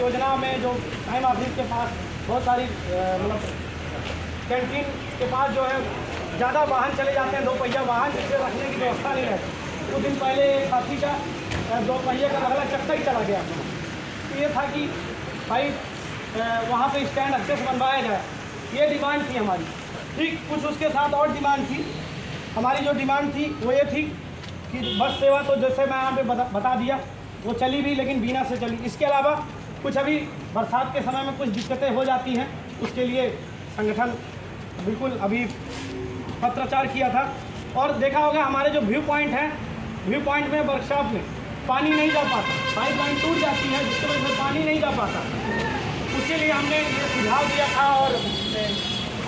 योजना में जो टाइम ऑफिस के पास बहुत सारी मतलब कैंटीन के पास जो है ज़्यादा वाहन चले जाते हैं, 2 पहिया वाहन, जिससे रखने की व्यवस्था नहीं रहती। कुछ दिन पहले एक साथी का 2 पहिए का अगला चक्का ही चला गया। तो ये था कि भाई वहाँ पे स्टैंड एक्सेस बनवाया जाए, ये डिमांड थी हमारी। ठीक कुछ उसके साथ और डिमांड थी। हमारी जो डिमांड थी वो ये थी कि बस सेवा तो जैसे मैं यहाँ पे बता दिया वो चली भी, लेकिन बिना से चली। इसके अलावा कुछ अभी बरसात के समय में कुछ दिक्कतें हो जाती हैं, उसके लिए संगठन बिल्कुल अभी पत्राचार किया था। और देखा होगा हमारे जो व्यू पॉइंट हैं, व्यू पॉइंट में वर्कशॉप में पानी नहीं जा पाता, पाइपलाइन टूट जाती है जिसकी वजह से पानी नहीं जा पाता। उसके लिए हमने ये सुझाव दिया था और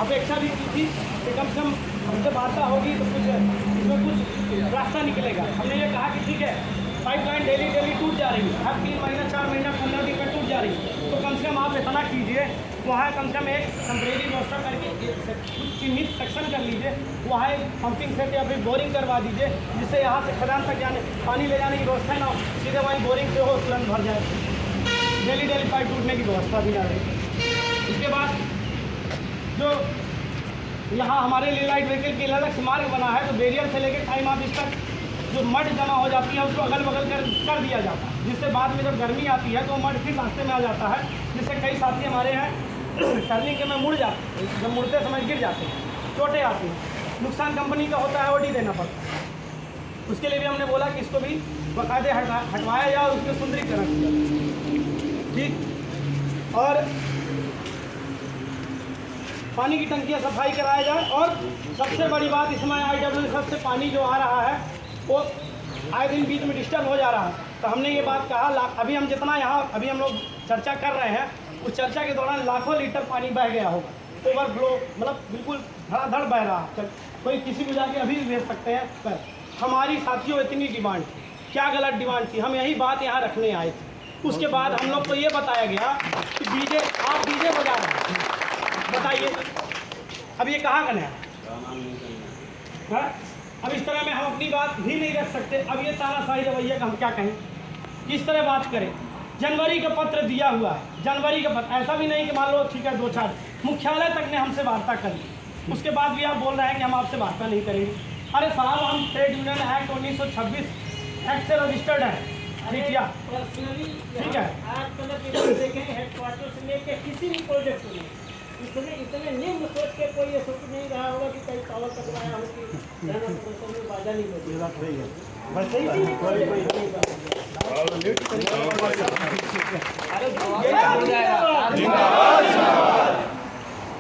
अपेक्षा भी की थी कि कम से कम हमसे वार्ता होगी तो कुछ इसमें कुछ रास्ता निकलेगा। हमने ये कहा कि ठीक है, पाइपलाइन डेली टूट जा रही है, हर 3 महीना 4 महीना 15 दिन में टूट जा रही है, तो कम से कम आप इतना कीजिए, वहाँ कम से कम एक टेम्परेरी व्यवस्था करके कुछ चिन्हित सेक्शन कर लीजिए, वहाँ एक पंपिंग सेट या फिर बोरिंग करवा दीजिए, जिससे यहाँ से खदान तक जाने पानी ले जाने की व्यवस्था ना हो, सीधे वहीं बोरिंग से हो तुरंत भर जाए, डेली पाइप टूटने की व्यवस्था भी ना रहे। इसके बाद जो यहाँ हमारे लिए लाइट व्हीकल के लिए अलग से मार्ग बना है, तो बैरियर से लेकर टाइम ऑफिस तक जो मड जमा हो जाती है उसको अगल बगल कर दिया जाता है, जिससे बाद में जब गर्मी आती है तो मड फिर रास्ते में आ जाता है, जिससे कई साथी हमारे हैं टर्निंग के में मुड़ जाते हैं, जब मुड़ते समय गिर जाते हैं, चोटें आती हैं, नुकसान कंपनी का होता है, ओडी देना पड़ता है। उसके लिए भी हमने बोला कि इसको भी बाकायदे हटवाया जाए और उसके सुंदरीकरण किया जाए। ठीक, और पानी की टंकियाँ सफाई कराया जाए। और सबसे बड़ी बात, इसमें IWSF से पानी जो आ रहा है वो आए दिन बीच में डिस्टर्ब हो जा रहा है, तो हमने ये बात कहा, अभी हम जितना यहाँ अभी हम लोग चर्चा कर रहे हैं, उस चर्चा के दौरान लाखों लीटर पानी बह गया होगा, ओवरफ्लो, मतलब बिल्कुल धड़ाधड़ बह रहा है, कोई किसी को जाके अभी भी भेज सकते हैं। पर हमारी साथियों इतनी डिमांड थी, क्या गलत डिमांड थी, हम यही बात यहाँ रखने आए थे। उसके बाद हम लोग को ये बताया गया कि आप डीजे बजा रहे हैं, बताइए अब ये कहाँ का नया है? अब इस तरह में हम अपनी बात भी नहीं रख सकते। अब ये तानाशाही रवैया का हम क्या कहें, किस तरह बात करें? जनवरी का पत्र दिया हुआ है, जनवरी का पत्र, ऐसा भी नहीं कि मान लो ठीक है 2-4 मुख्यालय तक ने हमसे वार्ता कर ली, उसके बाद भी आप बोल रहे हैं कि हम आपसे वार्ता नहीं करेंगे। अरे साहब, हम ट्रेड यूनियन एक्ट 1926 एक्ट से रजिस्टर्ड है, ठीक है, ठीक है। देखें हेडक्वार्टर से लेकर किसी भी प्रोजेक्ट में इतने निम्न सोच के कोई ये सोच नहीं रहा होगा कि कहीं पावर कटवाया हो कि बाजा नहीं होती। बस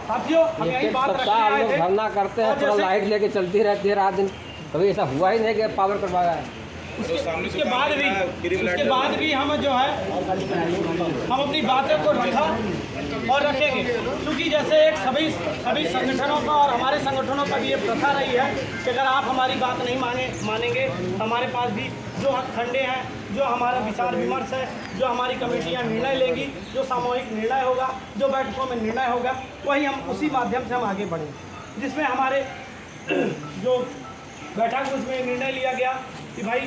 साथियों, हम यही बात रखने आए थे। धरना करते हैं, पूरा लाइट लेके चलती रहती है रात दिन, कभी ऐसा हुआ ही नहीं कि पावर कटवाया है। उसके बाद भी हम जो है हम अपनी बातों को रखा और रखेंगे, क्योंकि जैसे एक सभी संगठनों का और हमारे संगठनों का भी ये प्रथा रही है कि अगर आप हमारी बात नहीं मानेंगे, हमारे पास भी जो खंडे हैं, जो हमारा विचार विमर्श है, जो हमारी कमेटियां निर्णय लेंगी, जो सामूहिक निर्णय होगा, जो बैठकों में निर्णय होगा, वही हम उसी माध्यम से हम आगे बढ़ेंगे। जिसमें हमारे जो बैठक उसमें निर्णय लिया गया कि भाई